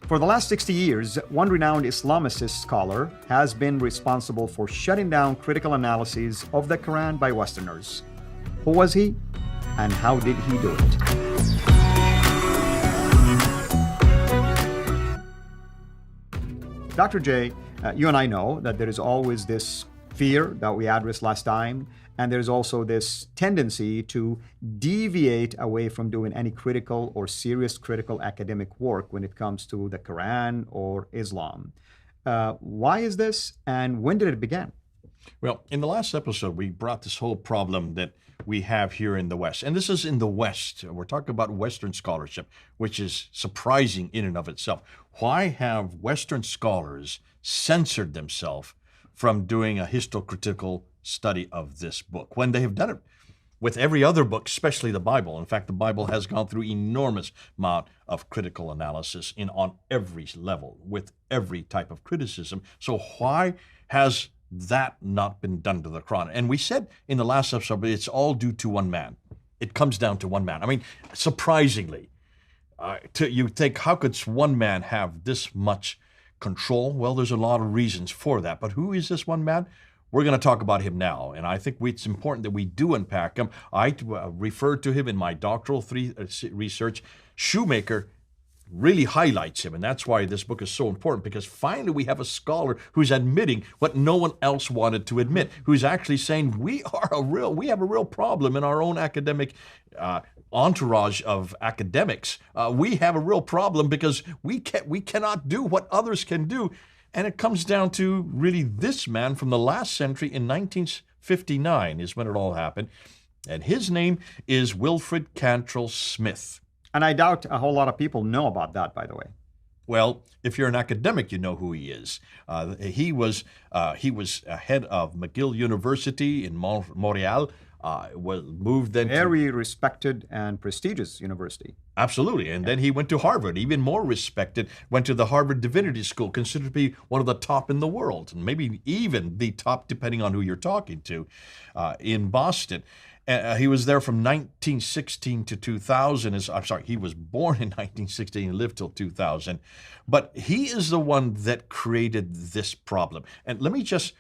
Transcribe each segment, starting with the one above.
For the last 60 years, one renowned Islamicist scholar has been responsible for shutting down critical analyses of the Quran by Westerners. Who was he, and how did he do it? Dr. J, you and I know that there is always this fear that we addressed last time, and there's also this tendency to deviate away from doing any critical or serious critical academic work when it comes to the Quran or Islam. Why is this, and when did it begin? Well, in the last episode, we brought this whole problem that we have here in the West. And this is in the West. We're talking about Western scholarship, which is surprising in and of itself. Why have Western scholars censored themselves from doing a historical study of this book when they have done it with every other book, especially the Bible? In fact, the Bible has gone through enormous amount of critical analysis on every level with every type of criticism. So why has that not been done to the Quran? And we said in the last episode, it's all due to one man. It comes down to one man. I mean, surprisingly, you think, how could one man have this much control? Well, there's a lot of reasons for that. But who is this one man? We're going to talk about him now, and I think it's important that we do unpack him. I referred to him in my doctoral research. Shoemaker really highlights him, and that's why this book is so important, because finally we have a scholar who's admitting what no one else wanted to admit, who's actually saying we have a real problem in our own academic entourage of academics. We have a real problem because we cannot do what others can do. And it comes down to really this man from the last century in 1959 is when it all happened. And his name is Wilfred Cantrell Smith. And I doubt a whole lot of people know about that, by the way. Well, if you're an academic, you know who he is. He was head of McGill University in Montreal. Was moved then very respected and prestigious university. Absolutely. And then he went to Harvard, even more respected, went to the Harvard Divinity School, considered to be one of the top in the world, and maybe even the top, depending on who you're talking to, in Boston. He was there from 1916 to 2000. He was born in 1916 and lived till 2000. But he is the one that created this problem. And let me just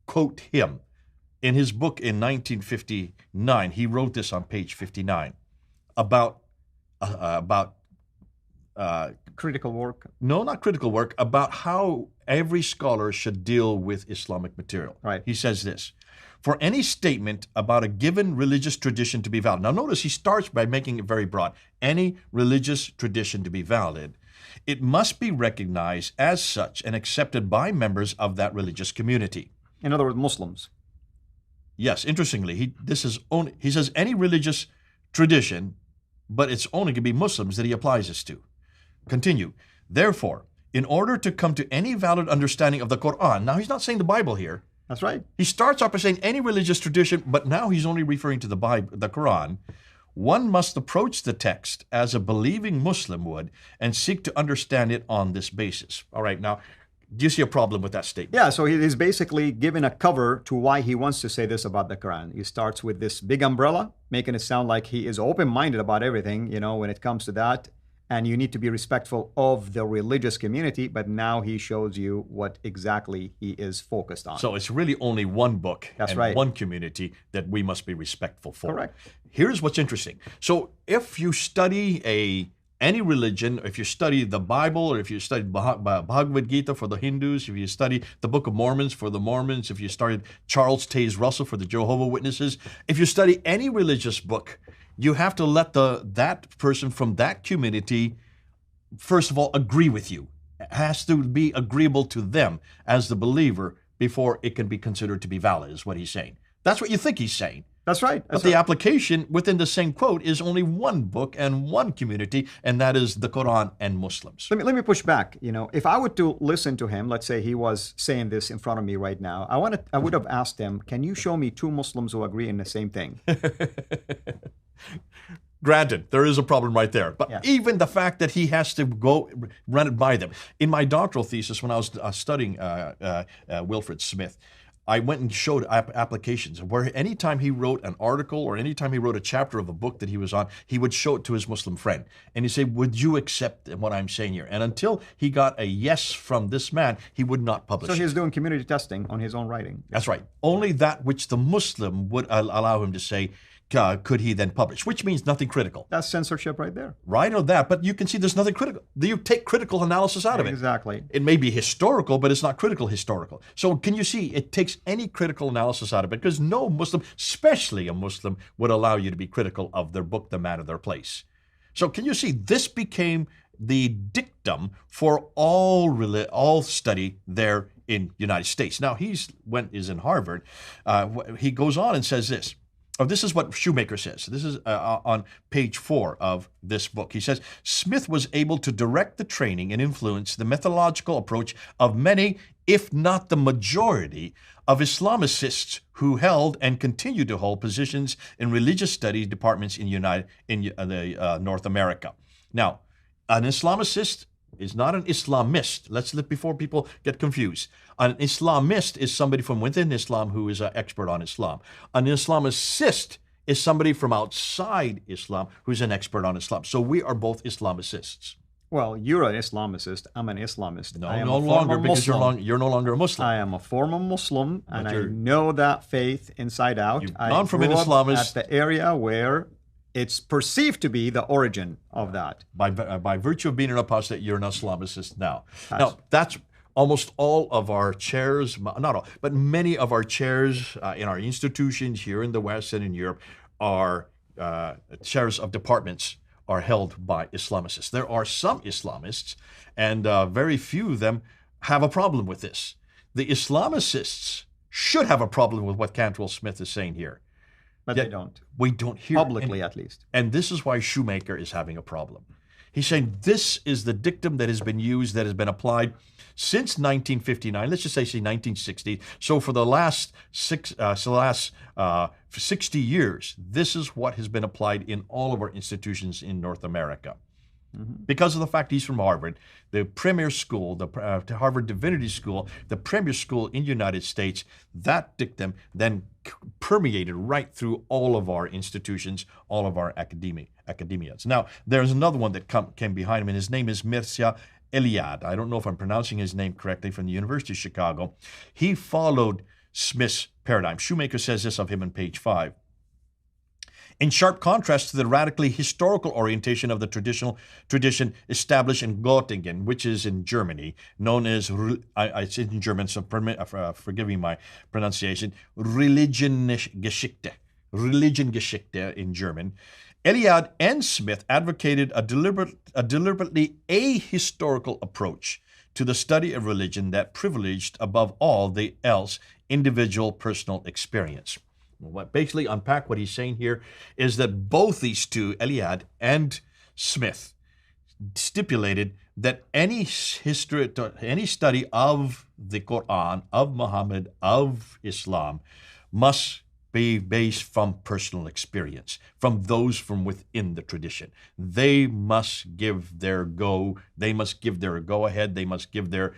quote him. In his book in 1959, he wrote this on page 59 about critical work. No, not critical work, about how every scholar should deal with Islamic material. Right. He says this: for any statement about a given religious tradition to be valid. Now notice he starts by making it very broad. Any religious tradition to be valid, it must be recognized as such and accepted by members of that religious community. In other words, Muslims. Yes, interestingly, he says any religious tradition, but it's only going to be Muslims that he applies this to. Continue. Therefore, in order to come to any valid understanding of the Qur'an, now he's not saying the Bible here. That's right. He starts off by saying any religious tradition, but now he's only referring to the Bible, the Qur'an. One must approach the text as a believing Muslim would and seek to understand it on this basis. All right, now, do you see a problem with that statement? Yeah, so he's basically giving a cover to why he wants to say this about the Quran. He starts with this big umbrella, making it sound like he is open-minded about everything, when it comes to that. And you need to be respectful of the religious community, but now he shows you what exactly he is focused on. So it's really only one book right. One community that we must be respectful for. Correct. Here's what's interesting. So if you study any religion, if you study the Bible, or if you study Bhagavad Gita for the Hindus, if you study the Book of Mormons for the Mormons, if you studied Charles Taze Russell for the Jehovah's Witnesses, if you study any religious book, you have to let that person from that community, first of all, agree with you. It has to be agreeable to them as the believer before it can be considered to be valid, is what he's saying. That's what you think he's saying. That's right. But the application within the same quote is only one book and one community, and that is the Quran and Muslims. Let me push back. If I were to listen to him, let's say he was saying this in front of me right now, I would have asked him, can you show me two Muslims who agree in the same thing? Granted, there is a problem right there. But even the fact that he has to go run it by them. In my doctoral thesis, when I was studying Wilfred Smith, I went and showed applications where anytime he wrote an article or anytime he wrote a chapter of a book that he was on, he would show it to his Muslim friend. And he'd say, would you accept what I'm saying here? And until he got a yes from this man, he would not publish So it. he's doing community testing on his own writing. That's right. Only that which the Muslim would allow him to say, could he then publish, which means nothing critical. That's censorship right there. Right, or that, but you can see there's nothing critical. You take critical analysis out of it. Exactly. It may be historical, but it's not critical historical. So can you see, it takes any critical analysis out of it, because no Muslim, especially a Muslim, would allow you to be critical of their book, the man, or their place. So can you see, this became the dictum for all study there in the United States. Now, is in Harvard. He goes on and says this. Oh, this is what Shoemaker says. This is on page 4 of this book. He says, Smith was able to direct the training and influence the methodological approach of many, if not the majority, of Islamicists who held and continue to hold positions in religious studies departments in North America. Now, an Islamicist is not an Islamist. Before people get confused. An Islamist is somebody from within Islam who is an expert on Islam. An Islamicist is somebody from outside Islam who's an expert on Islam. So we are both Islamicists. Well, you're an Islamicist. I'm an Islamist. No, I am no a longer, former because Muslim. you're no longer a Muslim. I am a former Muslim, and I you're- know that faith inside out. You've I gone from an grew up Islamist- at the area where it's perceived to be the origin of that. By virtue of being an apostate, you're an Islamicist now. Now, that's almost all of our chairs, not all, but many of our chairs in our institutions here in the West and in Europe are chairs of departments are held by Islamicists. There are some Islamists, and very few of them have a problem with this. The Islamicists should have a problem with what Cantwell Smith is saying here. But Yet they don't. We don't hear Publicly, any- at least. And this is why Shoemaker is having a problem. He's saying this is the dictum that has been used, that has been applied since 1959. Let's just say 1960. So for the last 60 years, this is what has been applied in all of our institutions in North America. Because of the fact he's from Harvard, the premier school, the Harvard Divinity School, the premier school in the United States, that dictum then permeated right through all of our institutions, all of our academias. Now, there's another one that came behind him, and his name is Mircea Eliade. I don't know if I'm pronouncing his name correctly, from the University of Chicago. He followed Smith's paradigm. Shoemaker says this of him on page 5. In sharp contrast to the radically historical orientation of the tradition established in Göttingen, which is in Germany, known as, it's in German, so forgive me my pronunciation, Religionsgeschichte in German. Eliade and Smith advocated a deliberately ahistorical approach to the study of religion that privileged, above all else, individual personal experience. What basically unpack what he's saying here is that both these two, Eliade and Smith, stipulated that any study of the Qur'an, of Muhammad, of Islam, must be based from personal experience, from those from within the tradition. They must give their go. They must give their go-ahead. They must give their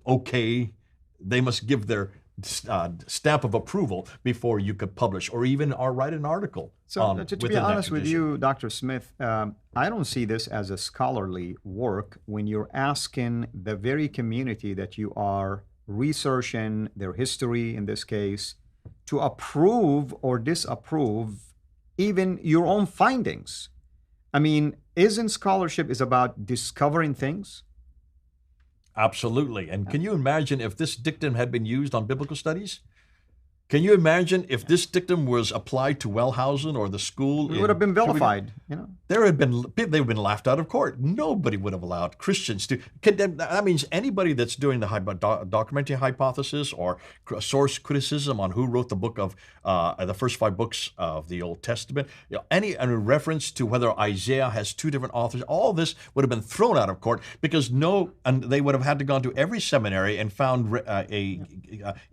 okay. They must give their stamp of approval before you could publish or even write an article. So to be honest with you, Dr. Smith, I don't see this as a scholarly work when you're asking the very community that you are researching, their history in this case, to approve or disapprove even your own findings. I mean, isn't scholarship is about discovering things? Absolutely. And can you imagine if this dictum had been used on biblical studies? Can you imagine if this dictum was applied to Wellhausen or the school? It would have been vilified, you know. They would have been laughed out of court. Nobody would have allowed Christians to condemn. That means anybody that's doing the documentary hypothesis or source criticism on who wrote the book of the first 5 books of the Old Testament, any reference to whether Isaiah has 2 different authors, all this would have been thrown out of court because and they would have had to gone to every seminary and found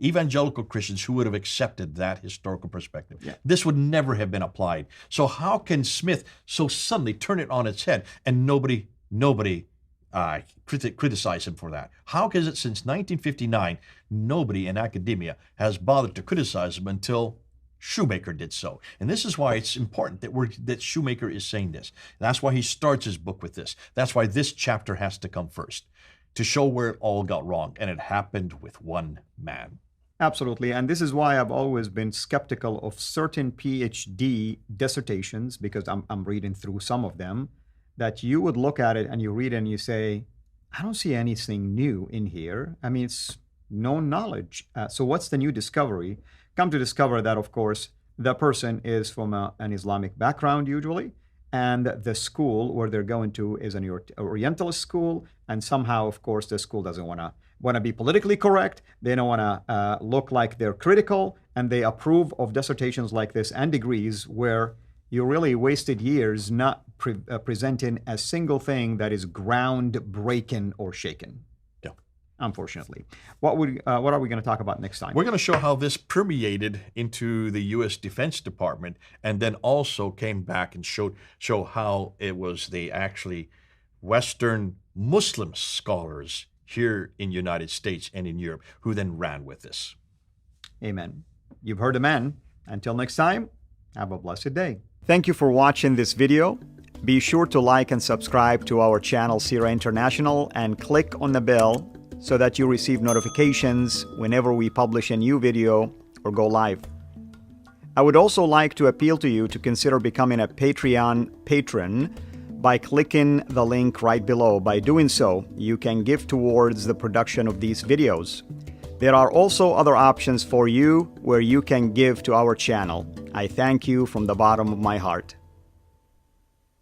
evangelical Christians who would have accepted that historical perspective. Yeah. This would never have been applied. So how can Smith so suddenly turn it on its head and nobody criticize him for that. How is it since 1959 nobody in academia has bothered to criticize him until Shoemaker did so? And this is why it's important that Shoemaker is saying this. That's why he starts his book with this. That's why this chapter has to come first, to show where it all got wrong. And it happened with one man. Absolutely. And this is why I've always been skeptical of certain PhD dissertations, because I'm reading through some of them, that you would look at it and you read it and you say, I don't see anything new in here. I mean, it's known knowledge. So what's the new discovery? Come to discover that, of course, the person is from an Islamic background usually, and the school where they're going to is an Orientalist school, and somehow, of course, the school doesn't want to be politically correct. They don't want to look like they're critical, and they approve of dissertations like this and degrees where you really wasted years not presenting a single thing that is groundbreaking or shaken. Yeah. Unfortunately. What are we going to talk about next time? We're going to show how this permeated into the U.S. Defense Department, and then also came back and show how it was the actually Western Muslim scholars here in the United States and in Europe who then ran with this. Amen. You've heard the man. Until next time, have a blessed day. Thank you for watching this video. Be sure to like and subscribe to our channel, Sira International, and click on the bell so that you receive notifications whenever we publish a new video or go live. I would also like to appeal to you to consider becoming a Patreon patron by clicking the link right below. By doing so, you can give towards the production of these videos. There are also other options for you where you can give to our channel. I thank you from the bottom of my heart.